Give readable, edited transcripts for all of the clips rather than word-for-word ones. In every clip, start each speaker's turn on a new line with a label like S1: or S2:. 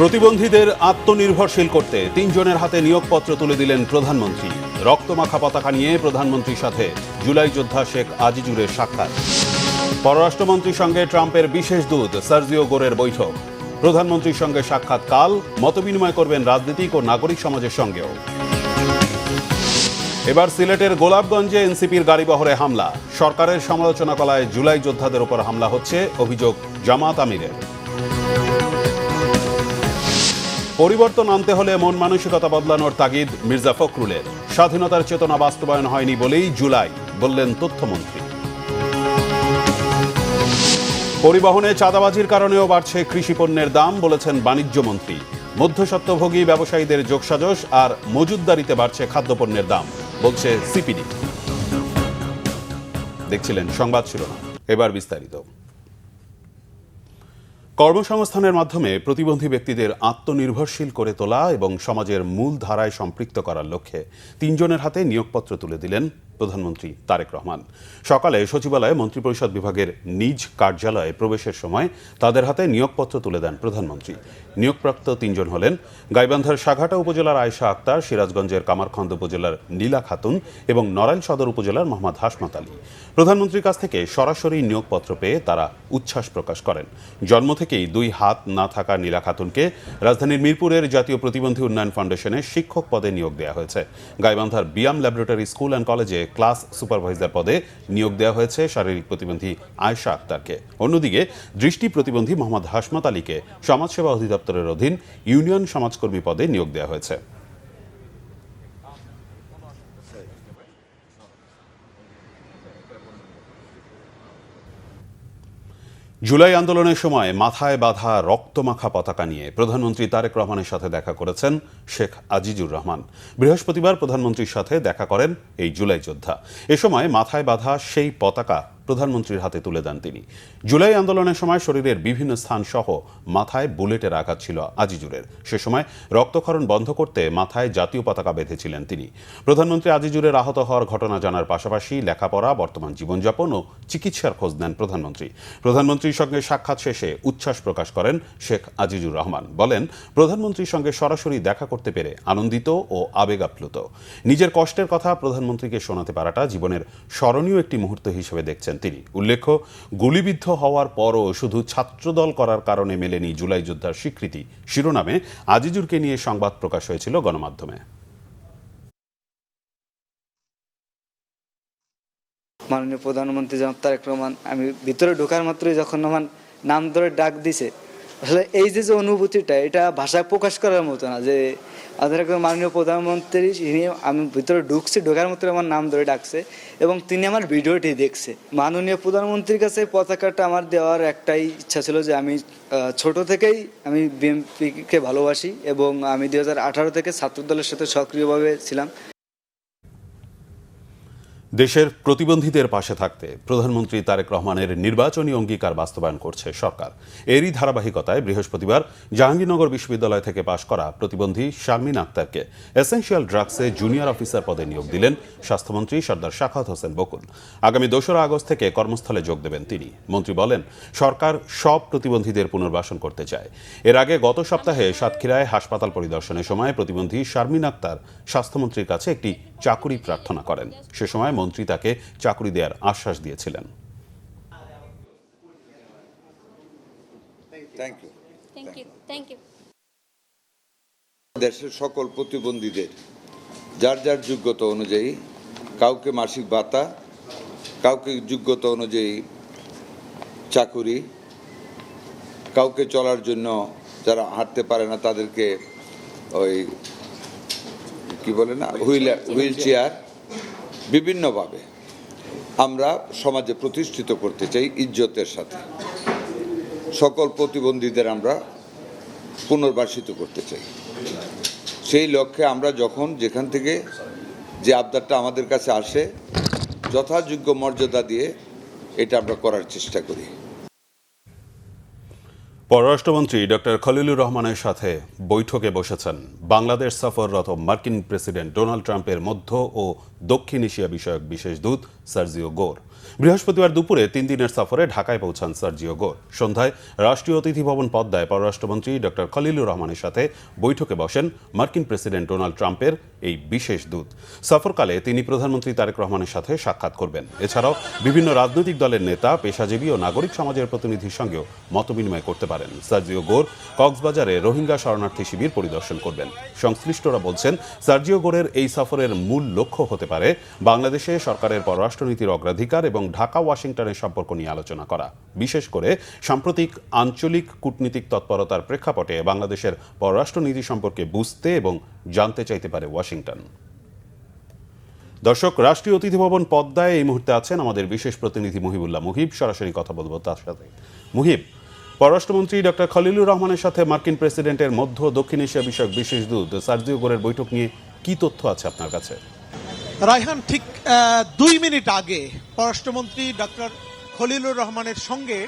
S1: প্রতিবন্ধীদের আত্মনির্ভরশীল করতে ৩ জনের হাতে নিয়োগপত্র তুলে দিলেন প্রধানমন্ত্রী। রক্তমাখা পতাকা নিয়ে প্রধানমন্ত্রীর সাথে জুলাই যোদ্ধা শেখ আজিজুরের সাক্ষাৎ। পররাষ্ট্রমন্ত্রীর সঙ্গে ট্রাম্পের বিশেষ দূত সার্জিও গোরের বৈঠক। প্রধানমন্ত্রীর সঙ্গে সাক্ষাৎ কাল মতবিনিময় করবেন রাজনৈতিক ও নাগরিক সমাজের সঙ্গেও। এবার সিলেটের গোলাপগঞ্জে এনসিপির গাড়িবহরে হামলা। সরকারের সমালোচনা করায় জুলাই যোদ্ধাদের উপর হামলা হচ্ছে, অভিযোগ জামাত আমিরের। পরিবর্তন আনতে হলে মন মানসিকতা বদলানোর তাগিদ মির্জা ফখরুলের। স্বাধীনতার চেতনা বাস্তবায়ন হয়নি বলেই জুলাই, বললেন তথ্যমন্ত্রী। পরিবহনে চাঁদাবাজির কারণেও বাড়ছে কৃষিপণ্যের দাম, বলেছেন বাণিজ্যমন্ত্রী। মধ্যস্বত্বভোগী ব্যবসায়ীদের যোগসাজশ আর মজুতদারিতে বাড়ছে খাদ্যপণ্যের দাম, বলছে সিপিডি। দেখছিলেন সংবাদ শিরোনাম, এবার বিস্তারিত। কর্মসংস্থানের মাধ্যমে প্রতিবন্ধী ব্যক্তিদের আত্মনির্ভরশীল করে তোলা এবং সমাজের মূল ধারায় সম্পৃক্ত করার লক্ষ্যে ৩ জনের হাতে নিয়োগপত্র তুলে দিলেন প্রধানমন্ত্রী তারেক রহমান। সকালে সচিবালয়ে মন্ত্রিপরিষদ বিভাগের নিজ কার্যালয়ে প্রবেশের সময় তাদের হাতে নিয়োগপত্র তুলে দেন প্রধানমন্ত্রী। নিয়োগপ্রাপ্ত ৩ জন হলেন গাইবান্ধার সাঘাটা উপজেলার আয়েশা আক্তার, সিরাজগঞ্জের কামারখন্দ উপজেলার নীলা খাতুন এবং নড়াইল সদর উপজেলার মোহাম্মদ হাশমাত আলী। প্রধানমন্ত্রীর কাছ থেকে সরাসরি নিয়োগপত্র পেয়ে তারা উচ্ছ্বাস প্রকাশ করেন। জন্ম থেকেই 2 হাত না থাকা নীলা খাতুনকে রাজধানীর মিরপুরের জাতীয় প্রতিবন্ধী উন্নয়ন ফাউন্ডেশনে শিক্ষক পদে নিয়োগ দেওয়া হয়েছে। গাইবান্ধার বিয়াম ল্যাবরেটরি স্কুল অ্যান্ড কলেজে ক্লাস সুপারভাইজার পদে নিয়োগ দেওয়া হয়েছে শারীরিক প্রতিবন্ধী আয়েশা আক্তারকে। অন্যদিকে দৃষ্টি প্রতিবন্ধী মোহাম্মদ হাশমাত আলীকে সমাজসেবা অধিদপ্তরের অধীন ইউনিয়ন সমাজকর্মী পদে নিয়োগ দেওয়া হয়েছে। জুলাই আন্দোলনের সময় মাথায় বাঁধা রক্তমাখা পতাকা নিয়ে প্রধানমন্ত্রী তারেক রহমানের সাথে দেখা করেছেন শেখ আজিজুর রহমান। বৃহস্পতিবার প্রধানমন্ত্রীর সাথে দেখা করেন এই জুলাই যোদ্ধা। এ সময় মাথায় বাঁধা সেই পতাকা প্রধানমন্ত্রীর হাতে তুলে দেন তিনি। জুলাই আন্দোলনের সময় শরীরের বিভিন্ন স্থান সহ মাথায় বুলেটের আঘাত ছিল আজিজুরের। সে সময় রক্তক্ষরণ বন্ধ করতে মাথায় জাতীয় পতাকা বেঁধেছিলেন তিনি। প্রধানমন্ত্রী আজিজুরের আহত হওয়ার ঘটনা জানার পাশাপাশি লেখাপড়া, বর্তমান জীবনযাপন ও চিকিৎসার খোঁজ নেন প্রধানমন্ত্রী। প্রধানমন্ত্রীর সঙ্গে সাক্ষাৎ শেষে উচ্ছ্বাস প্রকাশ করেন শেখ আজিজুর রহমান। বলেন, প্রধানমন্ত্রীর সঙ্গে সরাসরি দেখা করতে পেরে আনন্দিত ও আবেগ আপ্লুত। নিজের কষ্টের কথা প্রধানমন্ত্রীকে শোনাতে পারাটা জীবনের স্মরণীয় একটি মুহূর্ত হিসেবে দেখছেন তিনি। উল্লেখ্য, গুলিবিদ্ধ হওয়ার পরও শুধু ছাত্রদল করার কারণে মেলেনি জুলাই যোদ্ধার স্বীকৃতি শিরোনামে আজিজুরকে নিয়ে সংবাদ প্রকাশ হয়েছিল গণমাধ্যমে।
S2: মাননীয় প্রধানমন্ত্রী জনাব তারেক রহমান, আমি ভিতরে ঢোকার মাত্রই যখন আমার নাম ধরে ডাক দিছে, আসলে এই যে অনুভূতিটা, এটা ভাষায় প্রকাশ করার মতো না। যে আমাদের মাননীয় প্রধানমন্ত্রী, আমি ভিতরে ঢুকছি, ঢোকার মতো আমার নাম ধরে ডাকছে এবং তিনি আমার ভিডিওটি দেখছে। মাননীয় প্রধানমন্ত্রীর কাছে পতাকাটা আমার দেওয়ার একটাই ইচ্ছা ছিল যে আমি ছোট থেকেই আমি বিএনপিকে ভালোবাসি এবং আমি 2018 থেকে ছাত্রদলের সাথে সক্রিয়ভাবে ছিলাম।
S1: দেশের প্রতিবন্ধীদের পাশে থাকতে প্রধানমন্ত্রী তারেক রহমানের নির্বাচনী অঙ্গীকার বাস্তবায়ন করছে সরকার। এরই ধারাবাহিকতায় বৃহস্পতিবার জাহাঙ্গীরনগর বিশ্ববিদ্যালয় থেকে পাশ করা প্রতিবন্ধী শারমিন আক্তারকে এসেনশিয়াল ড্রাগসে জুনিয়র অফিসার পদে নিয়োগ দিলেন স্বাস্থ্যমন্ত্রী সর্দার শাখাওয়াত হোসেন বকুল। আগামী 2 আগস্ট থেকে কর্মস্থলে যোগ দেবেন তিনি। মন্ত্রী বলেন, সরকার সব প্রতিবন্ধীদের পুনর্বাসন করতে চায়। এর আগে গত সপ্তাহে সাতক্ষীরায় হাসপাতাল পরিদর্শনের সময় প্রতিবন্ধী শারমিন আক্তার স্বাস্থ্যমন্ত্রীর কাছে একটি চাকুরি প্রার্থনা করেন। সে সময় মন্ত্রী তাকে চাকরি দেওয়ার আশ্বাস দিয়েছিলেন।
S3: দেশের সকল প্রতিবন্ধীদের যার যার যোগ্যতা অনুযায়ী, কাউকে মাসিক ভাতা, কাউকে যোগ্যতা অনুযায়ী চাকুরি, কাউকে চলার জন্য, যারা হাঁটতে পারে না তাদেরকে ওই কি বলে না, হুইল চেয়ার, বিভিন্নভাবে আমরা সমাজে প্রতিষ্ঠিত করতে চাই ইজ্জতের সাথে। সকল প্রতিবন্ধীদের আমরা পুনর্বাসিত করতে চাই। সেই লক্ষ্যে আমরা যখন যেখান থেকে যে আবদারটা আমাদের কাছে আসে, যথাযোগ্য মর্যাদা দিয়ে এটা আমরা করার চেষ্টা করি।
S1: পররাষ্ট্রমন্ত্রী ডক্টর খলিলুর রহমানের সাথে বৈঠকে বসেছেন বাংলাদেশ সফররত মার্কিন প্রেসিডেন্ট ডোনাল্ড ট্রাম্পের মধ্য ও দক্ষিণ এশিয়া বিষয়ক বিশেষ দূত সার্জিও গোর। বৃহস্পতিবার দুপুরে 3 দিনের সফরে ঢাকায় পৌঁছান সার্জিও গোর। সন্ধ্যায় রাষ্ট্রীয় অতিথি ভবন পদ্মায় পররাষ্ট্রমন্ত্রী ডক্টর খলিলুর রহমানের সাথে বৈঠকে বসেন মার্কিন প্রেসিডেন্ট ডোনাল্ড ট্রাম্পের এই বিশেষ দূত। সফরকালে তিনি প্রধানমন্ত্রী তারেক রহমানের সাথে সাক্ষাৎ করবেন। এছাড়াও বিভিন্ন রাজনৈতিক দলের নেতা, পেশাজীবী ও নাগরিক সমাজের প্রতিনিধির সঙ্গেও মতবিনিময় করতে পারেন। সার্জিও গোর কক্সবাজারে রোহিঙ্গা শরণার্থী শিবির পরিদর্শন করবেন। সংশ্লিষ্টরা বলছেন, সার্জিও গোরের এই সফরের মূল লক্ষ্য হতে পারে বাংলাদেশে সরকারের পররাষ্ট্রনীতির অগ্রাধিকার এবং ঢাকা ওয়াশিংটনের সম্পর্ক নিয়ে আলোচনা করা। বিশেষ করে সাম্প্রতিক আঞ্চলিক কূটনীতিক তৎপরতার প্রেক্ষাপটে বাংলাদেশের পররাষ্ট্রনীতি সম্পর্কে বুঝতে এবং জানতে চাইতে পারে ওয়াশিংটন। দর্শক, রাষ্ট্রীয় অতিথি ভবন পদ্মায় এই মুহূর্তে আছেন আমাদের বিশেষ প্রতিনিধি মুহিবুল্লাহ মুহিব। সরাসরি কথা বলবো তার সাথে। মুহিব, পররাষ্ট্রমন্ত্রী ডক্টর খলিলুর রহমানের সাথে মার্কিন প্রেসিডেন্টের মধ্য দক্ষিণ এশিয়া বিষয়ক বিশেষ দূত সার্জিও গোরের বৈঠক নিয়ে কি তথ্য আছে আপনার কাছে?
S4: রায়হান, ঠিক 2 মিনিট আগে পররাষ্ট্রমন্ত্রী ডক্টর খলিলুর রহমানের সঙ্গে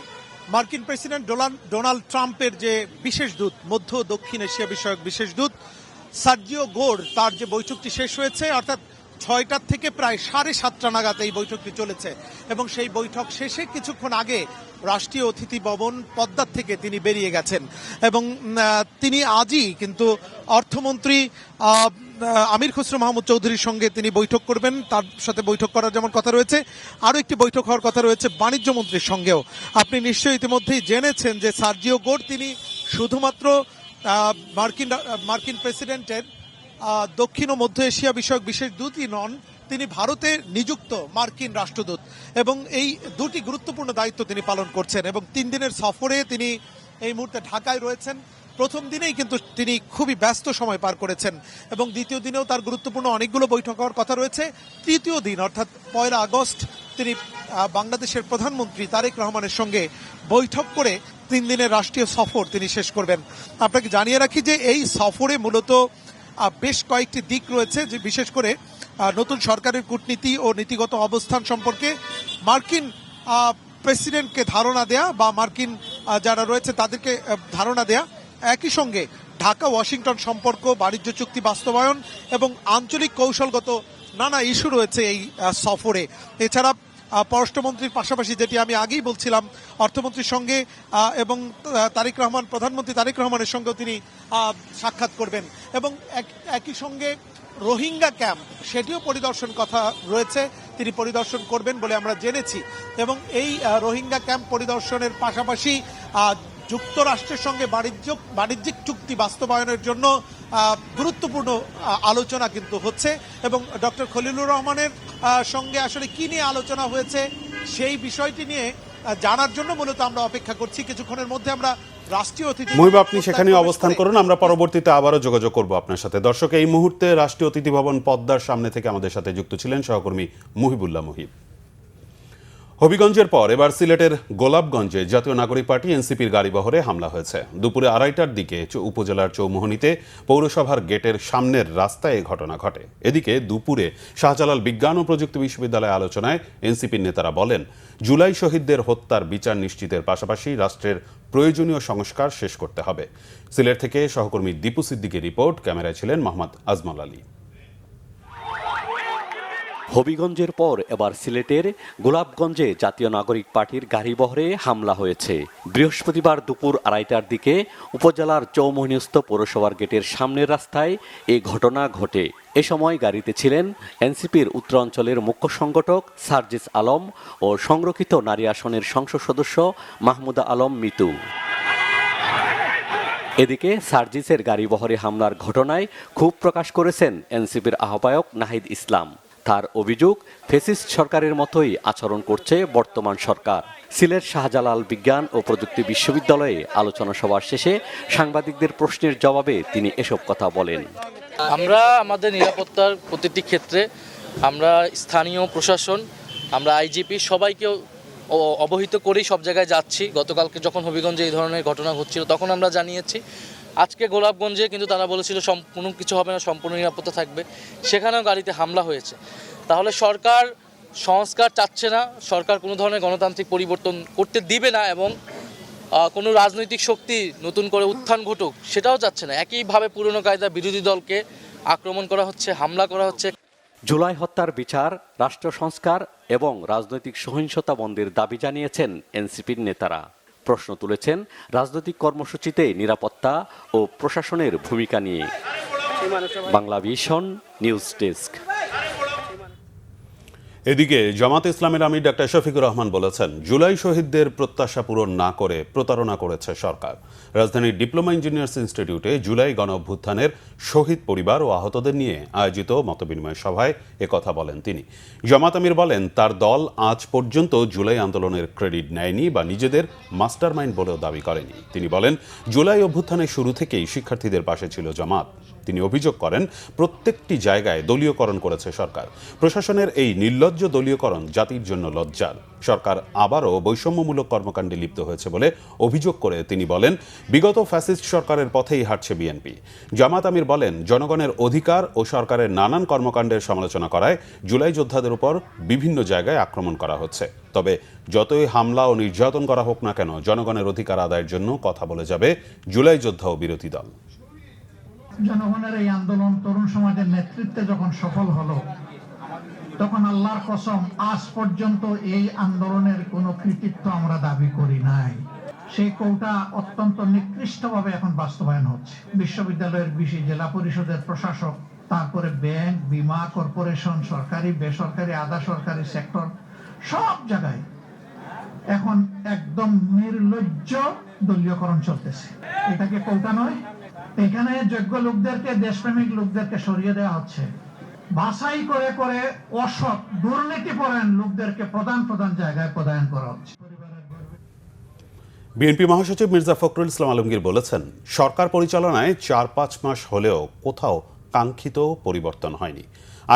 S4: মার্কিন প্রেসিডেন্ট ডোনাল্ড ট্রাম্পের যে বিশেষ দূত, মধ্য দক্ষিণ এশিয়া বিষয়ক বিশেষ দূত সার্জিও গোর, তার যে বৈঠকটি শেষ হয়েছে, অর্থাৎ 6টার থেকে প্রায় 7:30 নাগাদ এই বৈঠকটি চলেছে এবং সেই বৈঠক শেষে কিছুক্ষণ আগে রাষ্ট্রীয় অতিথি ভবন পদ্মার থেকে তিনি বেরিয়ে গেছেন এবং তিনি আজই কিন্তু অর্থমন্ত্রী আমির খসরু মাহমুদ চৌধুরীর সঙ্গে তিনি বৈঠক করবেন। তার সাথে বৈঠক করার যেমন কথা রয়েছে, আরও একটি বৈঠক হওয়ার কথা রয়েছে বাণিজ্য মন্ত্রীর সঙ্গেও। আপনি নিশ্চয়ই ইতিমধ্যেই জেনেছেন যে সার্জিও গোর তিনি শুধুমাত্র মার্কিন প্রেসিডেন্টের দক্ষিণ ও মধ্য এশিয়া বিষয়ক বিশেষ দূতই নন, তিনি ভারতে নিযুক্ত মার্কিন রাষ্ট্রদূত এবং এই দুটি গুরুত্বপূর্ণ দায়িত্ব তিনি পালন করছেন এবং 3 দিনের সফরে তিনি এই মুহূর্তে ঢাকায় রয়েছেন। প্রথম দিনেই কিন্তু তিনি খুবই ব্যস্ত সময় পার করেছেন এবং দ্বিতীয় দিনেও তার গুরুত্বপূর্ণ অনেকগুলো বৈঠক হওয়ার কথা রয়েছে। তৃতীয় দিন অর্থাৎ 1 আগস্ট তিনি বাংলাদেশের প্রধানমন্ত্রী তারেক রহমানের সঙ্গে বৈঠক করে 3 দিনের রাষ্ট্রীয় সফর তিনি শেষ করবেন। আপনাকে জানিয়ে রাখি যে এই সফরে মূলত বেশ কয়েকটি দিক রয়েছে, যে বিশেষ করে নতুন সরকারের কূটনীতি ও নীতিগত অবস্থান সম্পর্কে মার্কিন প্রেসিডেন্টকে ধারণা দেয়া বা মার্কিন যারা রয়েছে তাদেরকে ধারণা দেয়া, একই সঙ্গে ঢাকা ওয়াশিংটন সম্পর্ক, বাণিজ্য চুক্তি বাস্তবায়ন এবং আঞ্চলিক কৌশলগত নানা ইস্যু রয়েছে এই সফরে। এছাড়া পররাষ্ট্রমন্ত্রীর পাশাপাশি, যেটি আমি আগেই বলছিলাম, অর্থমন্ত্রীর সঙ্গে এবং প্রধানমন্ত্রী তারেক রহমানের সঙ্গেও তিনি সাক্ষাৎ করবেন এবং একই সঙ্গে রোহিঙ্গা ক্যাম্প সেটিও পরিদর্শন কথা রয়েছে, তিনি পরিদর্শন করবেন বলে আমরা জেনেছি এবং এই রোহিঙ্গা ক্যাম্প পরিদর্শনের পাশাপাশি যুক্তরাষ্ট্রের সঙ্গে বাণিজ্যিক চুক্তি বাস্তবায়নের জন্য গুরুত্বপূর্ণ আলোচনা কিন্তু হচ্ছে এবং ডক্টর খলিলুর রহমানের সঙ্গে আসলে কি নিয়ে আলোচনা হয়েছে সেই বিষয়টি নিয়ে জানার জন্য মূলত আমরা অপেক্ষা করছি। কিছুক্ষণের মধ্যে আমরা রাষ্ট্রীয় অতিথি
S1: মুহিব, আপনি সেখানে অবস্থান করুন, আমরা পরবর্তীতে আবারও যোগাযোগ করব আপনার সাথে। দর্শক, এই মুহূর্তে রাষ্ট্রীয় অতিথি ভবন পদ্মার সামনে থেকে আমাদের সাথে যুক্ত ছিলেন সহকর্মী মুহিবুল্লাহ মুহিব। হবিগঞ্জের পর এবার সিলেটের গোলাপগঞ্জে জাতীয় নাগরিক পার্টি এনসিপির গাড়িবহরে হামলা হয়েছে। দুপুরে 2:30টার দিকে উপজেলার চৌমোহনীতে পৌরসভার গেটের সামনের রাস্তায় এই ঘটনা ঘটে। এদিকে দুপুরে শাহজালাল বিজ্ঞান ও প্রযুক্তি বিশ্ববিদ্যালয় আলোচনায় এনসিপির নেতারা বলেন, জুলাই শহীদদের হত্যার বিচার নিশ্চিতের পাশাপাশি রাষ্ট্রের প্রয়োজনীয় সংস্কার শেষ করতে হবে। সিলেট থেকে সহকর্মী দীপু সিদ্দিকের রিপোর্ট, ক্যামেরায় ছিলেন মোহাম্মদ আজমল আলী।
S5: হবিগঞ্জের পর এবার সিলেটের গোলাপগঞ্জে জাতীয় নাগরিক পার্টির গাড়িবহরে হামলা হয়েছে। বৃহস্পতিবার দুপুর 2:30টার দিকে উপজেলার চৌমোহনীস্থ পৌরসভার গেটের সামনের রাস্তায় এই ঘটনা ঘটে। এ সময় গাড়িতে ছিলেন এনসিপির উত্তরাঞ্চলের মুখ্য সংগঠক সার্জিস আলম ও সংরক্ষিত নারী আসনের সংসদ সদস্য মাহমুদা আলম মিতু। এদিকে সার্জিসের গাড়িবহরে হামলার ঘটনায় ক্ষোভ প্রকাশ করেছেন এনসিপির আহ্বায়ক নাহিদ ইসলাম। তার অভিযোগ, ফ্যাসিস্ট সরকারের মতোই আচরণ করছে বর্তমান সরকার। সিলেট শাহজালাল বিজ্ঞান ও প্রযুক্তি বিশ্ববিদ্যালয়ে আলোচনা সভা শেষে সাংবাদিকদের প্রশ্নের জবাবে তিনি এসব কথা বলেন।
S6: আমরা আমাদের নিরাপত্তার প্রতিটি ক্ষেত্রে আমরা স্থানীয় প্রশাসন, আমরা আইজিপি সবাইকে অবহিত করেই সব জায়গায় যাচ্ছি। গতকালকে যখন হবিগঞ্জে এই ধরনের ঘটনা ঘটছিল তখন আমরা জানিয়েছি। আজকে গোলাপগঞ্জে কিন্তু তারা বলেছিল কোনো কিছু হবে না, সম্পূর্ণ নিরাপত্তা থাকবে, সেখানেও গাড়িতে হামলা হয়েছে। তাহলে সরকার সংস্কার চাচ্ছে না, সরকার কোনো ধরনের গণতান্ত্রিক পরিবর্তন করতে দিবে না এবং কোনো রাজনৈতিক শক্তি নতুন করে উত্থান ঘটুক সেটাও চাচ্ছে না। একইভাবে পুরনো কায়দা বিরোধী দলকে আক্রমণ করা হচ্ছে, হামলা করা হচ্ছে।
S5: জুলাই হত্যার বিচার, রাষ্ট্র সংস্কার এবং রাজনৈতিক সহিংসতা বন্ধের দাবি জানিয়েছেন এনসিপির নেতারা। প্রশ্ন তুলেছেন রাজনৈতিক কর্মসূচিতে নিরাপত্তা ও প্রশাসনের ভূমিকা নিয়ে। Bangla vision news desk.
S1: এদিকে জামাত ইসলামের আমির ডাক্তার শফিকুর রহমান বলেছেন, জুলাই শহীদদের প্রত্যাশা পূরণ না করে প্রতারণা করেছে সরকার। রাজধানীর ডিপ্লোমা ইঞ্জিনিয়ার্স ইনস্টিটিউটে জুলাই গণ অভ্যুত্থানের শহীদ পরিবার ও আহতদের নিয়ে আয়োজিত মতবিনিময় সভায় একথা বলেন তিনি। জামাত আমির বলেন, তার দল আজ পর্যন্ত জুলাই আন্দোলনের ক্রেডিট নেয়নি বা নিজেদের মাস্টার মাইন্ড বলেও দাবি করেনি। তিনি বলেন, জুলাই অভ্যুত্থানের শুরু থেকেই শিক্ষার্থীদের পাশে ছিল জামাত। তিনি অভিযোগ করেন, প্রত্যেকটি জায়গায় দলীয়করণ করেছে সরকার। প্রশাসনের এই নির্লজ্জ দলীয়করণ জাতির জন্য লজ্জার। সরকার আবারও বৈষম্যমূলক কর্মকাণ্ডে লিপ্ত হয়েছে বলে অভিযোগ করে তিনি বলেন, বিগত ফ্যাসিস্ট সরকারের পথেই হাঁটছে বিএনপি। জামাত আমির বলেন, জনগণের অধিকার ও সরকারের নানান কর্মকাণ্ডের সমালোচনা করায় জুলাই যোদ্ধাদের উপর বিভিন্ন জায়গায় আক্রমণ করা হচ্ছে। তবে যতই হামলা ও নির্যাতন করা হোক না কেন, জনগণের অধিকার আদায়ের জন্য কথা বলে যাবে জুলাই যোদ্ধা ও বিরোধী দল।
S7: জনগণের এই আন্দোলন তরুণ সমাজের নেতৃত্বে যখন সফল হলো, তখন আল্লাহর কসম আজ পর্যন্ত এই আন্দোলনের কোনো কৃতিত্ব আমরা দাবি করি নাই। সেই কৌটা অত্যন্ত নিকৃষ্টভাবে এখন বাস্তবায়ন হচ্ছে। বিশ্ববিদ্যালয়ের বিশি জেলা পরিষদের প্রশাসক, তারপরে ব্যাংক, বীমা, কর্পোরেশন, সরকারি, বেসরকারি, আধা সরকারি সেক্টর, সব জায়গায় এখন একদম নির্লজ্জ দলীয়করণ চলতেছে। এটাকে কৌটা নয়, এখানে যোগ্য লোকদেরকে, দেশপ্রেমিক লোকদেরকে সরিয়ে দেওয়া হচ্ছে। বাছাই করে করে অসৎ দুর্নীতিপরায়ণ লোকদেরকে প্রধান জায়গায় পদায়ন করা হচ্ছে।
S1: বিএনপি মহাসচিব মির্জা ফখরুল ইসলাম আলমগীর বলেছেন, সরকার পরিচালনায় ৪-৫ মাস হলেও কোথাও কাঙ্ক্ষিত পরিবর্তন হয়নি।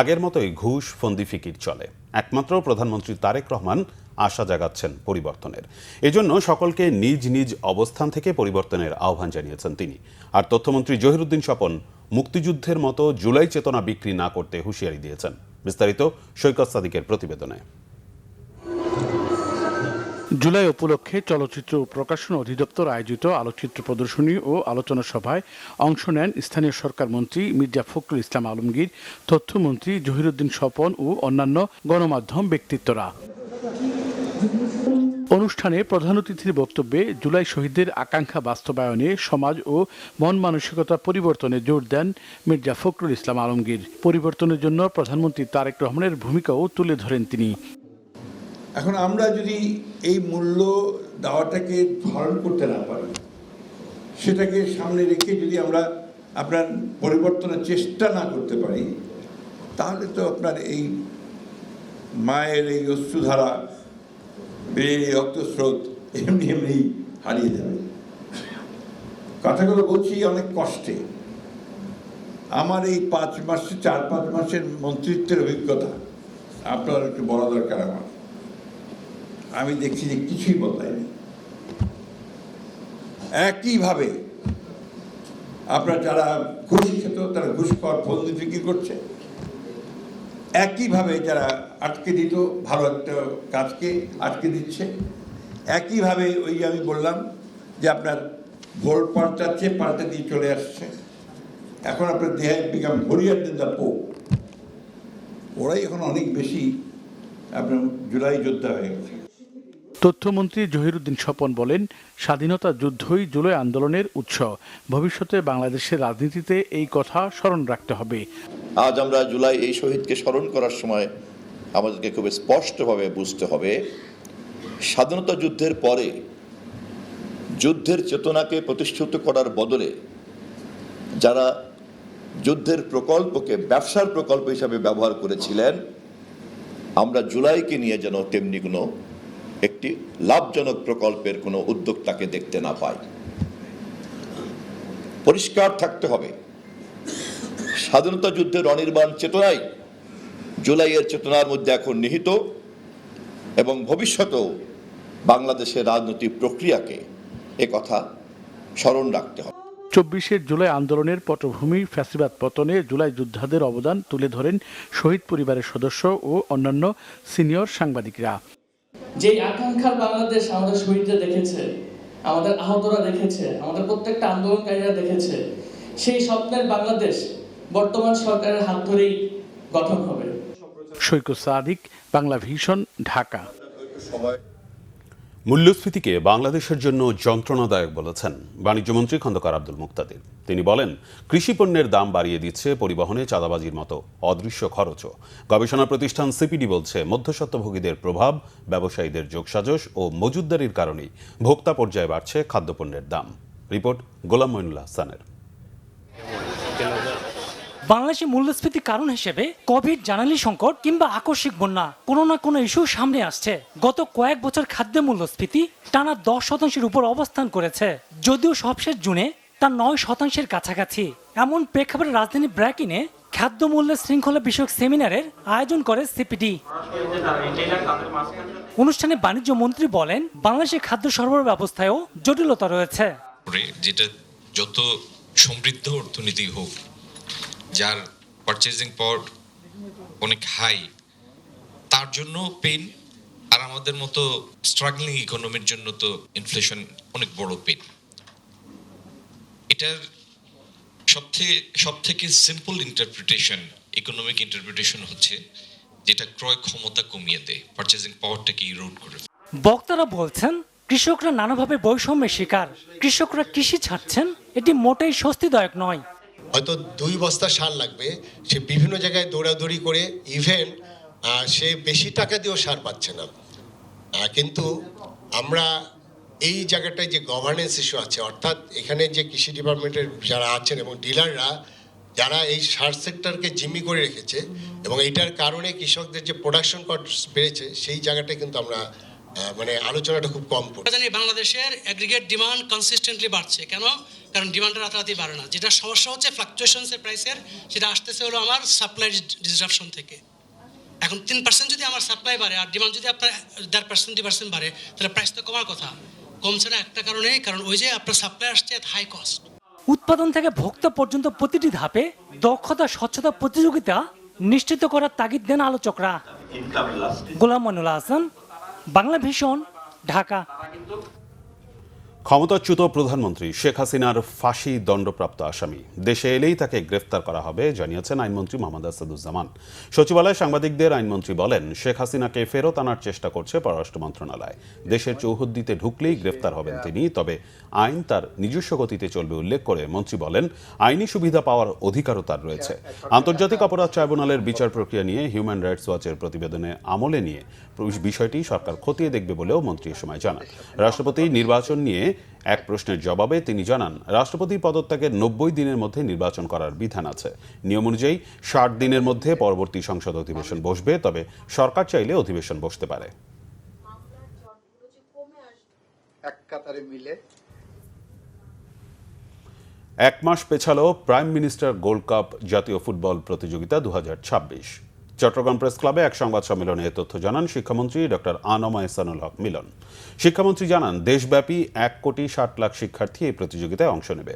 S1: আগের মতোই ঘুষ, ফন্দি ফিকির চলে। একমাত্র প্রধানমন্ত্রী তারেক রহমান আশা জাগাচ্ছেন পরিবর্তনের। এজন্য সকলকে নিজ নিজ অবস্থান থেকে পরিবর্তনের আহ্বান জানিয়েছেন তিনি। আর তথ্যমন্ত্রী জহিরুদ্দিন স্বপন মুক্তিযুদ্ধের মতো জুলাই চেতনা বিক্রি না করতে হুঁশিয়ারি দিয়েছেন। বিস্তারিত সৈকত সাদিকের প্রতিবেদনে।
S8: জুলাই উপলক্ষে চলচ্চিত্র ও প্রকাশন অধিদপ্তর আয়োজিত আলোকচিত্র প্রদর্শনী ও আলোচনা সভায় অংশ নেন স্থানীয় সরকার মন্ত্রী মির্জা ফখরুল ইসলাম আলমগীর, তথ্যমন্ত্রী জহিরুদ্দিন স্বপন ও অন্যান্য গণমাধ্যম ব্যক্তিত্বরা। অনুষ্ঠানে প্রধান অতিথির বক্তব্যে জুলাই শহীদদের আকাঙ্ক্ষা বাস্তবায়নে সমাজ ও মন মানসিকতা পরিবর্তনে জোর দেন মির্জা ফখরুল ইসলাম আলমগীর। পরিবর্তনের জন্য প্রধানমন্ত্রী তারেক রহমানের ভূমিকাও তুলে ধরেন তিনি।
S9: এখন আমরা যদি এই মূল্য দেওয়াটাকে ধারণ করতে না পারি, সেটাকে সামনে রেখে যদি আমরা আপনার পরিবর্তনের চেষ্টা না করতে পারি, তাহলে তো আপনার এই মায়ের এই অশ্রুধারা, এই রক্তস্রোত এমনি হারিয়ে যাবে। কথাগুলো বলছি অনেক কষ্টে। আমার এই 4-5 মাসের মন্ত্রিত্বের অভিজ্ঞতা আপনার একটু বলা দরকার। আমি দেখছি যে কিছুই বদলায়নি। একইভাবে আপনার যারা ঘুষ খেত, তারা ঘুষ খাওয়ার ফন্দি বিক্রি করছে। একইভাবে যারা আটকে দিত ভালো একটা কাজকে আটকে দিচ্ছে। একইভাবে ওই যে আমি বললাম যে আপনার ভোট পাল্টে দিয়ে চলে আসছে। এখন আপনার দেহে বিকাম হরিয়ার দিন দা পো, ওরাই এখন অনেক বেশি আপনার জুলাই যোদ্ধা হয়ে গেছে।
S8: তথ্যমন্ত্রী জহিরুদ্দিন স্বপন বলেন, স্বাধীনতা যুদ্ধই জুলাই আন্দোলনের উৎস। ভবিষ্যতে বাংলাদেশের রাজনীতিতে এই কথা স্মরণ রাখতে হবে।
S10: আজ আমরা জুলাই এই শহীদকে স্মরণ করার সময় আমাদেরকে খুব স্পষ্টভাবে বুঝতে হবে, স্বাধীনতা যুদ্ধের পরে যুদ্ধের চেতনাকে প্রতিষ্ঠিত করার বদলে যারা যুদ্ধের প্রকল্পকে ব্যবসার প্রকল্প হিসাবে ব্যবহার করেছিলেন, আমরা জুলাইকে নিয়ে যেন তেমনি কোনো একটি লাভজনক প্রকল্পের কোনো উদ্যোক্তাকে দেখতে না পাই। পরিষ্কার থাকতে হবে, স্বাধীনতা যুদ্ধের অনির্বাণ চেতনাই জুলাইয়ের চেতনার মধ্যে এখন নিহিত এবং ভবিষ্যতেও বাংলাদেশের রাজনৈতিক প্রক্রিয়াকে একথা স্মরণ রাখতে হবে।
S8: 24 জুলাই আন্দোলনের পটভূমি ফ্যাসিবাদ পতনে জুলাই যোদ্ধাদের অবদান তুলে ধরেন শহীদ পরিবারের সদস্য ও অন্যান্য সিনিয়র সাংবাদিকরা।
S11: যে আকাঙ্ক্ষার বাংলাদেশ আমাদের শহীদরা দেখেছে, আমাদের আহতরা দেখেছে, আমাদের প্রত্যেকটা আন্দোলনকারীরা দেখেছে, সেই স্বপ্নের বাংলাদেশ বর্তমান সরকারের হাত ধরেই গঠন হবে।
S8: সৈকত সাদিক, বাংলা ভিশন, ঢাকা।
S1: মূল্যস্ফীতিকে বাংলাদেশের জন্য যন্ত্রণাদায়ক বলেছেন বাণিজ্যমন্ত্রী খন্দকার আব্দুল মুক্তাদির। তিনি বলেন, কৃষি পণ্যের দাম বাড়িয়ে দিচ্ছে পরিবহনে চাঁদাবাজির মতো অদৃশ্য খরচও। গবেষণা প্রতিষ্ঠান সিপিডি বলছে, মধ্যস্বত্বভোগীদের প্রভাব, ব্যবসায়ীদের যোগসাজশ ও মজুতদারির কারণেই ভোক্তা পর্যায়ে বাড়ছে খাদ্যপণ্যের দাম। রিপোর্ট গোলাম মঈনুল্লাহ হাসানের।
S12: বাংলাদেশে মূল্যস্ফীতির কারণ হিসেবে কোভিড, জ্বালানি সংকট কিংবা আকস্মিক বন্যা কোনো না কোনো ইস্যু সামনে আসছে। গত কয়েক বছর খাদ্য মূল্যস্ফীতি টানা 10% উপর অবস্থান করেছে, যদিও সবশেষ জুনে তা 9% কাছাকাছি। এমন প্রেক্ষাপটে রাজধানী ব্র্যাকিনে খাদ্য মূল্যের শৃঙ্খলা বিষয়ক সেমিনারের আয়োজন করে সিপিডি। অনুষ্ঠানে বাণিজ্য মন্ত্রী বলেন, বাংলাদেশের খাদ্য সরবরাহ ব্যবস্থায়ও জটিলতা রয়েছে।
S13: যেটা যত সমৃদ্ধ অর্থনীতি হোক, যার পারচেজিং পাওয়ার অনেক হাই, তার জন্য পেন, আর আমাদের মতো স্ট্রাগলিং ইকোনমির জন্য তো ইনফ্লেশন অনেক বড় পেন। এটার সব থেকে সিম্পল ইন্টারপ্রিটেশন, ইকোনমিক ইন্টারপ্রিটেশন হচ্ছে যেটা ক্রয় ক্ষমতা কমিয়ে দেয়, পারচেজিং পাওয়ারটাকে ইরোড করে।
S12: বক্তারা বলছেন, কৃষকরা নানাভাবে বৈষম্যের শিকার। কৃষকরা কৃষি ছাড়ছেন, এটি মোটেই স্বস্তিদায়ক নয়।
S14: হয়তো 2 বস্তা সার লাগবে, সে বিভিন্ন জায়গায় দৌড়াদৌড়ি করে ইভেন সে বেশি টাকা দিয়েও সার পাচ্ছে না। কিন্তু আমরা এই জায়গাটায় যে গভর্নেন্স ইস্যু আছে, অর্থাৎ এখানে যে কৃষি ডিপার্টমেন্টের যারা আছেন এবং ডিলাররা যারা এই সার সেক্টরকে জিম্মি করে রেখেছে এবং এইটার কারণে কৃষকদের যে প্রোডাকশন কস্ট বেড়েছে, সেই জায়গাটায় কিন্তু আমরা আলোচনাটা খুব কম করি।
S11: জানি বাংলাদেশের অ্যাগ্রিগেট ডিমান্ড কনসিস্টেন্টলি বাড়ছে। কেন? কারণ ডিমান্ডটা রাতারাতি বাড়ে না। যেটা সমস্যা হচ্ছে ফ্লাকচুয়েশনসের প্রাইসের, সেটা আসতেছে হলো আমার সাপ্লাই ডিসরাপশন থেকে। এখন 3% যদি আমার সাপ্লাই বাড়ে আর ডিমান্ড যদি আপনার 1.5% বাড়ে, তাহলে প্রাইস তো কমার কথা। কমছে না একটা কারণেই, কারণ ওই যে আপনার সাপ্লাই আসছে এত হাই কস্ট।
S12: উৎপাদন থেকে ভোক্তা পর্যন্ত প্রতিটি ধাপে দক্ষতা, স্বচ্ছতা, প্রতিযোগিতা নিশ্চিত করার তাগিদ দেন আলোচকরা। গোলাম মঈনুল্লাহ হাসান, বাংলা ভিশন, ঢাকা।
S1: ক্ষমতাচ্যুত প্রধানমন্ত্রী শেখ হাসিনার ফাঁসি দণ্ডপ্রাপ্ত আসামি দেশে এলেই তাকে গ্রেফতার করা হবে জানিয়েছেন আইনমন্ত্রী মোহাম্মদ আসাদুজ্জামান। সচিবালয়ে সাংবাদিকদের আইনমন্ত্রী বলেন, শেখ হাসিনাকে ফেরত আনার চেষ্টা করছে পররাষ্ট্র মন্ত্রণালয়। দেশের চৌহদ্দিতে ঢুকলেই গ্রেফতার হবেন তিনি, তবে আইন তার নিজস্ব গতিতে চলবে উল্লেখ করে মন্ত্রী বলেন, আইনি সুবিধা পাওয়ার অধিকারও তার রয়েছে। আন্তর্জাতিক অপরাধ ট্রাইব্যুনালের বিচার প্রক্রিয়া নিয়ে হিউম্যান রাইটস ওয়াচের প্রতিবেদনে আমলে নিয়ে বিষয়টি সরকার খতিয়ে দেখবে বলেও মন্ত্রী এ সময় জানান। রাষ্ট্রপতি নির্বাচন নিয়ে এক প্রশ্নের জবাবে তিনি জানান, রাষ্ট্রপতি পদত্যাগের 90 দিনের মধ্যে নির্বাচন করার বিধান আছে। নিয়ম অনুযায়ী 60 দিনের মধ্যে পরবর্তী সংসদ অধিবেশন বসবে, তবে সরকার চাইলে অধিবেশন বসতে পারে। এক মাস পেছালো প্রাইম মিনিস্টার গোল্ড কাপ জাতীয় ফুটবল প্রতিযোগিতা 2026। চট্টগ্রাম প্রেস ক্লাবে এক সংবাদ সম্মেলনে এ তথ্য জানান শিক্ষামন্ত্রী ডক্টর আনম এহসানুল হক মিলন। শিক্ষামন্ত্রী জানান, দেশব্যাপী 1,60,00,000 শিক্ষার্থী এই প্রতিযোগিতায় অংশ নেবে।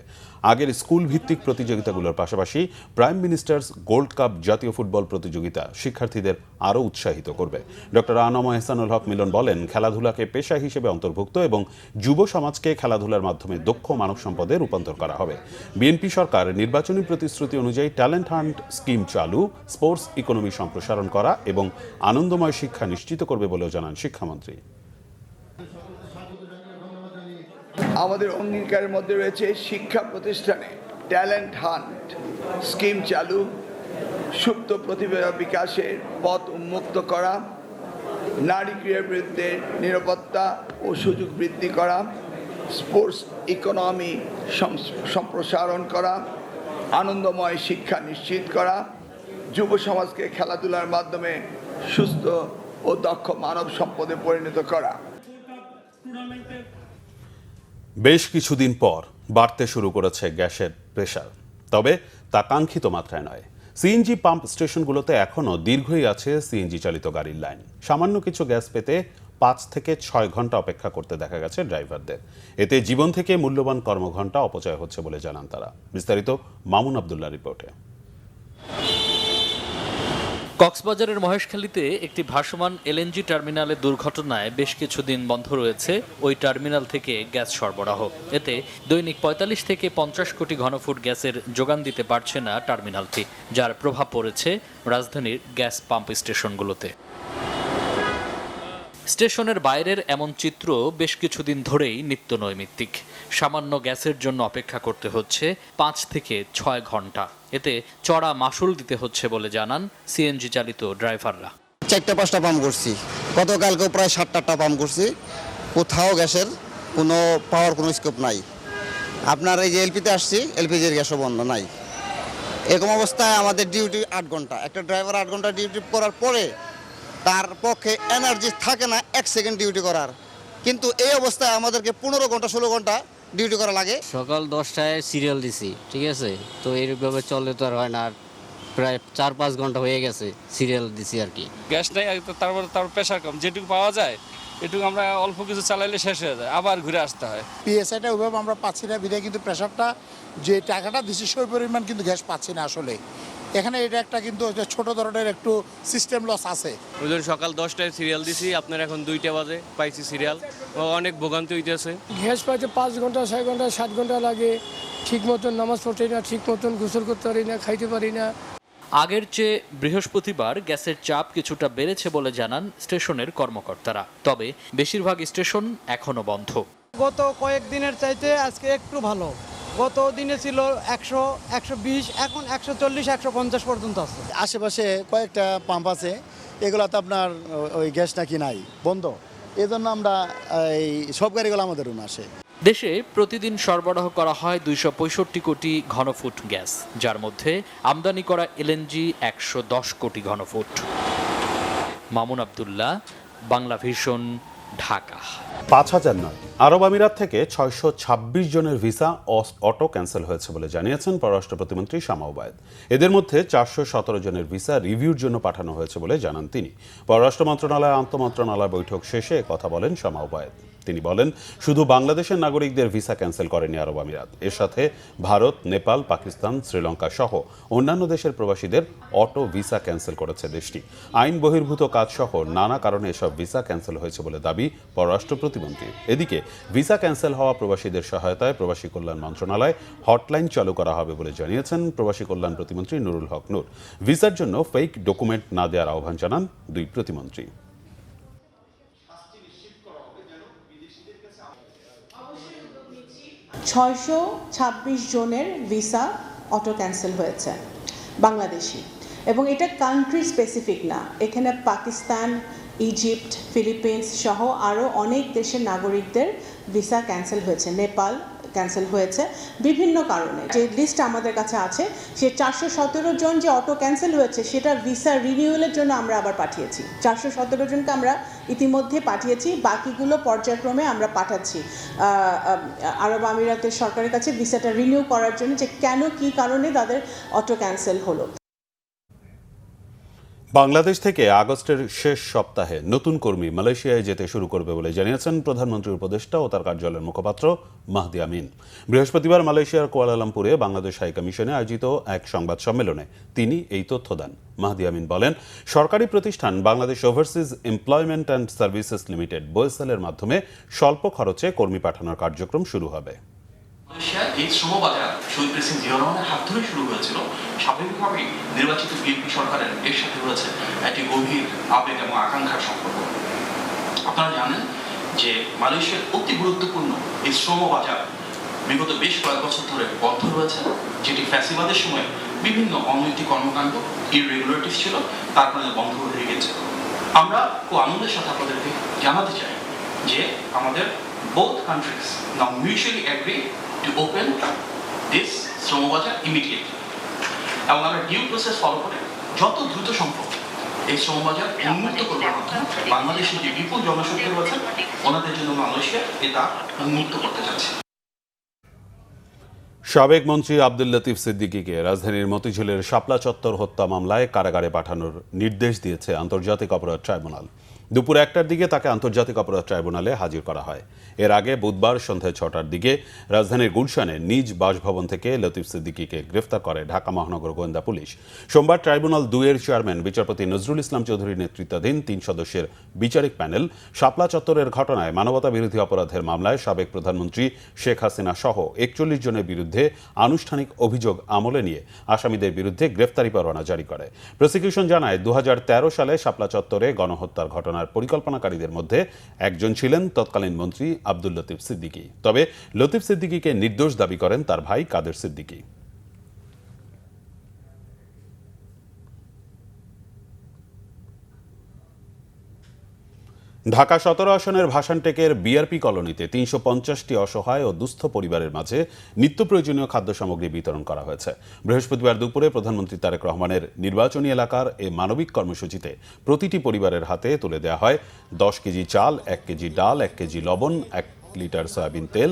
S1: আগের স্কুল ভিত্তিক প্রতিযোগিতাগুলোর পাশাপাশি প্রাইম মিনিস্টার্স গোল্ড কাপ জাতীয় ফুটবল প্রতিযোগিতা শিক্ষার্থীদের আরও উৎসাহিত করবে। ডক্টর আনম এহসানুল হক মিলন বলেন, খেলাধুলাকে পেশা হিসেবে অন্তর্ভুক্ত এবং যুব সমাজকে খেলাধুলার মাধ্যমে দক্ষ মানব সম্পদে রূপান্তর করা হবে। বিএনপি সরকার নির্বাচনী প্রতিশ্রুতি অনুযায়ী ট্যালেন্ট হান্ট স্কিম চালু, স্পোর্টস ইকোনমি সম্প্রসারণ করা এবং আনন্দময় শিক্ষা নিশ্চিত করবে বলেও জানান শিক্ষামন্ত্রী।
S15: আমাদের অঙ্গীকারের মধ্যে রয়েছে শিক্ষা প্রতিষ্ঠানে ট্যালেন্ট হান্ট স্কিম চালু, সুপ্ত প্রতিভা বিকাশের পথ উন্মুক্ত করা, নারী ক্রীড়াবিদদের নিরাপত্তা ও সুযোগ বৃদ্ধি করা, স্পোর্টস ইকোনমি সম্প্রসারণ করা, আনন্দময় শিক্ষা নিশ্চিত করা, যুব সমাজকে খেলাধুলার মাধ্যমে সুস্থ ও দক্ষ মানব সম্পদে পরিণত করা।
S1: বেশ কিছুদিন পর বাড়তে শুরু করেছে গ্যাসের প্রেসার, তবে তা কাঙ্ক্ষিত মাত্রায় নয়। সিএনজি পাম্প স্টেশনগুলোতে এখনও দীর্ঘই আছে সিএনজি চালিত গাড়ির লাইন। সামান্য কিছু গ্যাস পেতে 5 থেকে 6 ঘন্টা অপেক্ষা করতে দেখা গেছে ড্রাইভারদের। এতে জীবন থেকে মূল্যবান কর্মঘণ্টা অপচয় হচ্ছে বলে জানান তারা। বিস্তারিত মামুন আবদুল্লাহ রিপোর্টে।
S6: কক্সবাজারের মহেশখালীতে একটি ভাসমান এলএনজি টার্মিনালে দুর্ঘটনায় বেশ কিছুদিন বন্ধ রয়েছে ওই টার্মিনাল থেকে গ্যাস সরবরাহ। এতে দৈনিক ৪৫ থেকে ৫০ কোটি ঘনফুট গ্যাসের যোগান দিতে পারছে না টার্মিনালটি, যার প্রভাব পড়েছে রাজধানীর গ্যাস পাম্প স্টেশনগুলোতে। স্টেশনের বাইরের এমন চিত্র বেশ কিছুদিন ধরেই নিত্য নৈমিত্তিক। সামান্য গ্যাসের জন্য অপেক্ষা করতে হচ্ছে ৫ থেকে ৬ ঘন্টা। এতে চড়া মাসুল দিতে হচ্ছে বলে জানান সিএনজি চালিত ড্রাইভাররা।
S16: ৪-৫টা পাম্প করছি, গতকালকেও প্রায় ৭-৮টা পাম্প করছি, কোথাও গ্যাসের কোনো পাওয়ার কোনো স্কোপ নাই। আপনার এই যে এলপিতে আসছি, এলপিজির গ্যাসও বন্ধ নাই। এরকম অবস্থায় আমাদের ডিউটি ৮ ঘন্টা। একটা ড্রাইভার ৮ ঘন্টা ডিউটি করার পরে তার পক্ষে এনার্জি থাকে না ১ সেকেন্ড ডিউটি করার, কিন্তু এই অবস্থায় আমাদেরকে ১৫ ঘন্টা ১৬ ঘন্টা ডিউটি করা লাগে।
S17: সকাল 10টায় সিরিয়াল দিছি, ঠিক আছে, তো এইভাবে চলে তো আর হয় না। প্রায় ৪-৫ ঘন্টা হয়ে গেছে সিরিয়াল দিছি আর কি।
S18: গ্যাস নাই, তারপর প্রেশার কম, যেটুকু পাওয়া যায় এটুকু আমরা অল্প কিছু চালাইলে শেষ হয়ে যায়, আবার ঘুরে আসতে হয়।
S7: পিএসআইটা ওইভাবে আমরা পাচ্ছি না, বিধায় কিন্তু প্রেশারটা যে টাকাটা দিচ্ছি সেই পরিমাণ কিন্তু গ্যাস পাচ্ছি না আসলে। এখানে এটা একটা কিন্তু ছোট ধরনের একটু সিস্টেম লস আছে।
S18: ওই জন্য সকাল 10টায় সিরিয়াল দিছি, আপনার এখন 2টা বাজে পাইছি সিরিয়াল, অনেক ভোগান্তি হইতেছে।
S12: গ্যাস পাইতে ৫ ঘন্টা ৬ ঘন্টা ৭ ঘন্টা লাগে, ঠিক মতন নামাজ পড়তে না, ঠিক মতন গোসল করতে পারি না, খাইতে পারি না।
S6: আগের চেয়ে বৃহস্পতিবার গ্যাসের চাপ কিছুটা বেড়েছে বলে জানান স্টেশনের কর্মকর্তারা। তবে বেশিরভাগ স্টেশন এখনো বন্ধ।
S12: গত কয়েকদিনের চাইতে আজকে একটু ভালো। গত দিনে ছিল ১০০, ১২০, এখন ১৪০, ১৫০ পর্যন্ত আছে।
S16: আশেপাশে কয়েকটা পাম্প আছে, এগুলোতে আপনার ওই গ্যাস নাকি নাই, বন্ধ। এই জন্য আমরা এই সব গাড়িগুলো আমাদের রুমে আসে।
S6: দেশে প্রতিদিন সরবরাহ করা হয় ২৬৫ কোটি ঘনফুট গ্যাস, যার মধ্যে আমদানি করা এলএনজি ১১০ কোটি ঘনফুট। মামুন আব্দুল্লাহ, বাংলা ভিশন, ঢাকা।
S1: ৫,০০০ নয়, আরব আমিরাত থেকে ৬২৬ জনের ভিসা অটো ক্যান্সেল হয়েছে বলে জানিয়েছেন পররাষ্ট্র প্রতিমন্ত্রী শামা ওবায়েদ। এদের মধ্যে ৪১৭ জনের ভিসা রিভিউর জন্য পাঠানো হয়েছে বলে জানান তিনি। পররাষ্ট্র মন্ত্রণালয় আন্তঃমন্ত্রণালয় বৈঠক শেষে কথা বলেন শামা ওবায়েদ। তিনি বলেন, শুধু বাংলাদেশের নাগরিকদের ভিসা ক্যান্সেল করেনি আরব আমিরাত, এর সাথে ভারত, নেপাল, পাকিস্তান, শ্রীলঙ্কা সহ অন্যান্য দেশের প্রবাসীদের অটো ভিসা ক্যান্সেল করেছে দেশটি। আইন বহির্ভূত কাজ সহ নানা কারণে এসব ভিসা ক্যান্সেল হয়েছে বলে দাবি পররাষ্ট্র প্রতিমন্ত্রী। এদিকে ভিসা ক্যান্সেল হওয়া প্রবাসীদের সহায়তায় প্রবাসী কল্যাণ মন্ত্রণালয় হটলাইন চালু করা হবে বলে জানিয়েছেন প্রবাসী কল্যাণ প্রতিমন্ত্রী নুরুল হক নূর। ভিসার জন্য ফেক ডকুমেন্ট না দেওয়ার আহ্বান জানান দুই প্রতিমন্ত্রী।
S19: ৬২৬ জনের ভিসা অটো ক্যান্সেল হয়েছে বাংলাদেশি, এবং এটা কান্ট্রি স্পেসিফিক না। এখানে পাকিস্তান, ইজিপ্ট, ফিলিপিন্স সহ আরও অনেক দেশের নাগরিকদের ভিসা ক্যান্সেল হয়েছে, নেপাল ক্যান্সেল হয়েছে বিভিন্ন কারণে। যে লিস্ট আমাদের কাছে আছে, সে ৪১৭ জন যে অটো ক্যান্সেল হয়েছে সেটা ভিসা রিনিউয়ালের জন্য আমরা আবার পাঠিয়েছি। ৪১৭ জনকে আমরা ইতিমধ্যে পাঠিয়েছি, বাকিগুলো পর্যায়ক্রমে আমরা পাঠাচ্ছি আরব আমিরাতের সরকারের কাছে ভিসাটা রিনিউ করার জন্য, যে কেন কী কারণে তাদের অটো ক্যান্সেল হলো।
S1: বাংলাদেশ থেকে আগস্টের শেষ সপ্তাহে নতুন কর্মী মালয়েশিয়ায় যেতে শুরু করবে বলে জানিয়েছেন প্রধানমন্ত্রীর উপদেষ্টা ও তার কার্যালয়ের মুখপাত্র মাহদি আমিন। বৃহস্পতিবার মালয়েশিয়ার কুয়ালালামপুরে বাংলাদেশ হাইকমিশনে আয়োজিত এক সংবাদ সম্মেলনে তিনি এই তথ্য দেন। মাহদি আমিন বলেন, সরকারি প্রতিষ্ঠান Bangladesh overseas employment and services limited বোয়েসেলের মাধ্যমে স্বল্প খরচে কর্মী পাঠানোর কার্যক্রম শুরু হবে।
S20: মালয়েশিয়ার এই শ্রমবাজার শহীদ প্রেসিডেন্ট জিয়াউর রহমানের হাত ধরে শুরু হয়েছিল। স্বাভাবিকভাবেই নির্বাচিত বিএনপি সরকারের এর সাথে রয়েছে একটি গভীর আবেগ এবং আকাঙ্ক্ষার সম্পর্ক। আপনারা জানেন যে মালয়েশিয়ার অতি গুরুত্বপূর্ণ এই শ্রমবাজার বিগত বেশ কয়েক বছর ধরে বন্ধ রয়েছে, যেটি ফ্যাসিবাদের সময় বিভিন্ন অনৈতিক কর্মকাণ্ড ইররেগুলারিটিস ছিল, তার কারণে বন্ধ হয়ে গেছে। আমরা খুব আনন্দের সাথে আপনাদেরকে জানাতে চাই যে আমাদের both countries now mutually agree to open this শ্রমবাজার immediately, এবং আমরা ডিউ প্রসেস ফলো করে যত দ্রুত সম্ভব এই শ্রমবাজার উন্মুক্ত করবার মাধ্যমে বাংলাদেশের যে বিপুল জনশক্তি রয়েছে ওনাদের জন্য মালয়েশিয়া এটা উন্মুক্ত করতে যাচ্ছে।
S1: সাবেক মন্ত্রী আব্দুল লতিফ সিদ্দিকীকে রাজধানীর মতিঝিলের শাপলা চত্বর হত্যা মামলায় কারাগারে পাঠানোর নির্দেশ দিয়েছে আন্তর্জাতিক অপরাধ ট্রাইব্যুনাল। দুপুর 1টার দিকে তাকে আন্তর্জাতিক অপরাধ ট্রাইব্যুনালে হাজির করা হয়। এর আগে বুধবার সন্ধ্যা 6টার দিকে রাজধানীর গুলশানে নিজ বাসভবন থেকে লতিফ সিদ্দিকীকে গ্রেফতার করে ঢাকা মহানগর গোয়েন্দা পুলিশ। সোমবার ট্রাইব্যুনাল 2 এর চেয়ারম্যান বিচারপতি নজরুল ইসলাম চৌধুরীর নেতৃত্বাধীন 3 সদস্যের বিচারিক প্যানেল শাপলা চত্বরের ঘটনায় মানবতা বিরোধী অপরাধের মামলায় সাবেক প্রধানমন্ত্রী শেখ হাসিনা সহ 41 জনের বিরুদ্ধে আনুষ্ঠানিক অভিযোগ আমলে নিয়ে আসামিদের বিরুদ্ধে গ্রেফতারি পরোয়ানা জারি করে। প্রসিকিউশন জানায় 2013 সালে শাপলা চত্বরে গণহত্যার ঘটনার পরিকল্পনাকারীদের মধ্যে একজন ছিলেন তৎকালীন মন্ত্রী আব্দুল লতিফ সিদ্দিকী। তবে লতিফ সিদ্দিকীকে নির্দোষ দাবি করেন তার ভাই কাদের সিদ্দিকী। ঢাকা 17 আসনের ভাসানটেকের বিআরপি কলোনিতে 350টি অসহায় ও দুস্থ পরিবারের মাঝে নিত্য প্রয়োজনীয় খাদ্য সামগ্রী বিতরণ করা হয়েছে। বৃহস্পতিবার দুপুরে প্রধানমন্ত্রী তারেক রহমানের নির্বাচনী এলাকার এই মানবিক কর্মসূচিতে প্রতিটি পরিবারের হাতে তুলে দেওয়া হয় 10 কেজি চাল, 1 কেজি ডাল, 1 কেজি লবণ, 1 লিটার সয়াবিন তেল,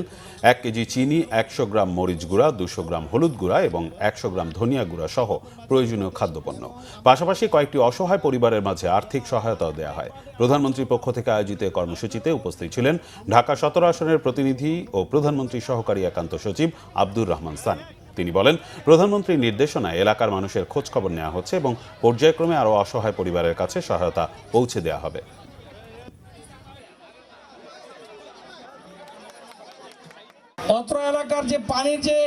S1: 1 কেজি চিনি, 100 গ্রাম মরিচ গুঁড়া, 200 গ্রাম হলুদ গুঁড়া এবং 100 গ্রাম ধনিয়া গুঁড়া সহ প্রয়োজনীয় খাদ্যপণ্য। পাশাপাশি কয়েকটি অসহায় পরিবারের মাঝে আর্থিক সহায়তাও দেওয়া হয়। প্রধানমন্ত্রীর পক্ষ থেকে আয়োজিত কর্মসূচিতে উপস্থিত ছিলেন ঢাকা 17 আসনের প্রতিনিধি ও প্রধানমন্ত্রী সহকারী একান্ত সচিব আব্দুর রহমান সানি। তিনি বলেন, প্রধানমন্ত্রীর নির্দেশনায় এলাকার মানুষের খোঁজ খবর নেওয়া হচ্ছে এবং পর্যায়ক্রমে আরও অসহায় পরিবারের কাছে সহায়তা পৌঁছে দেওয়া হবে।
S21: অত্র এলাকার যে পানির যে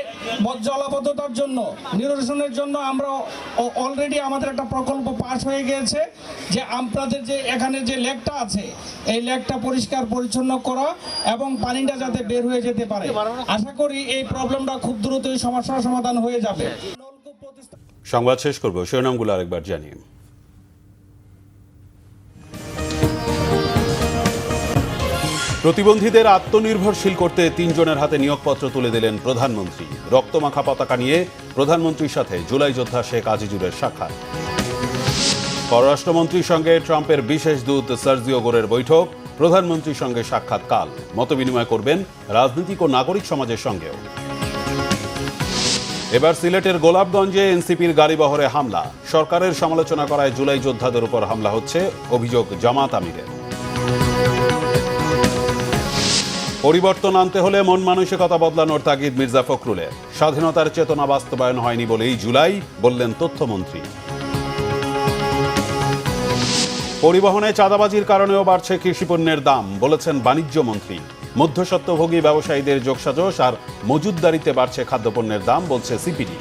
S21: জলাবদ্ধতার জন্য নিরসনের জন্য আমরা অলরেডি আমাদের একটা প্রকল্প পাস হয়ে গিয়েছে যে আপনাদের যে এখানে যে লেকটা আছে এই লেকটা পরিষ্কার পরিচ্ছন্ন করা এবং পানিটা যাতে বের হয়ে যেতে পারে। আশা করি এই প্রবলেমটা খুব দ্রুতই সমস্যার সমাধান হয়ে যাবে।
S1: সংবাদ শেষ করব, শিরোনামগুলো আরেকবার জানিয়ে। প্রতিবন্ধীদের আত্মনির্ভরশীল করতে 3 জনের হাতে নিয়োগপত্র তুলে দিলেন প্রধানমন্ত্রী। রক্তমাখা পতাকা নিয়ে প্রধানমন্ত্রীর সাথে জুলাই যোদ্ধা শেখ আজিজুরের সাক্ষাৎ। পররাষ্ট্রমন্ত্রীর সঙ্গে ট্রাম্পের বিশেষ দূত সার্জিও গোরের বৈঠক। প্রধানমন্ত্রীর সঙ্গে সাক্ষাৎ কাল মতবিনিময় করবেন রাজনৈতিক ও নাগরিক সমাজের সঙ্গেও। এবার সিলেটের গোলাপগঞ্জে এনসিপির গাড়িবহরে হামলা। সরকারের সমালোচনা করায় জুলাই যোদ্ধাদের উপর হামলা হচ্ছে, অভিযোগ জামাত আমিরের। পরিবর্তন আনতে হলে মন মানসিকতা বদলানোর তাগিদ মির্জা ফখরুলের। স্বাধীনতার চেতনা বাস্তবায়ন হয়নি বলেই জুলাই, বললেন তথ্যমন্ত্রী। পরিবহনে চাঁদাবাজির কারণেও বাড়ছে কৃষিপণ্যের দাম, বলেছেন বাণিজ্য মন্ত্রী। মধ্যস্বত্বভোগী ব্যবসায়ীদের যোগসাজশ আর মজুতদারিতে বাড়ছে খাদ্যপণ্যের দাম, বলছে সিপিডি।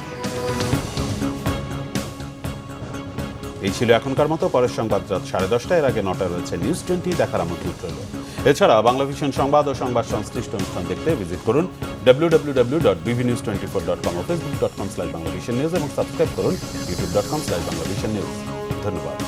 S1: এই ছিল এখনকার মতো। পরের সংবাদ রাত 10:30। এর আগে 9টায় রয়েছে নিউজ 20 দেখার আমন্ত্রণ রইল। এছাড়া বাংলাভিশন সংবাদ ও সংবাদ সংশ্লিষ্ট অনুষ্ঠান দেখতে ভিজিট করুন www.bvnews24.com ও facebook.com/banglavishnnews এবং সাবস্ক্রাইব করুন youtube.com/banglavishnnews। ধন্যবাদ।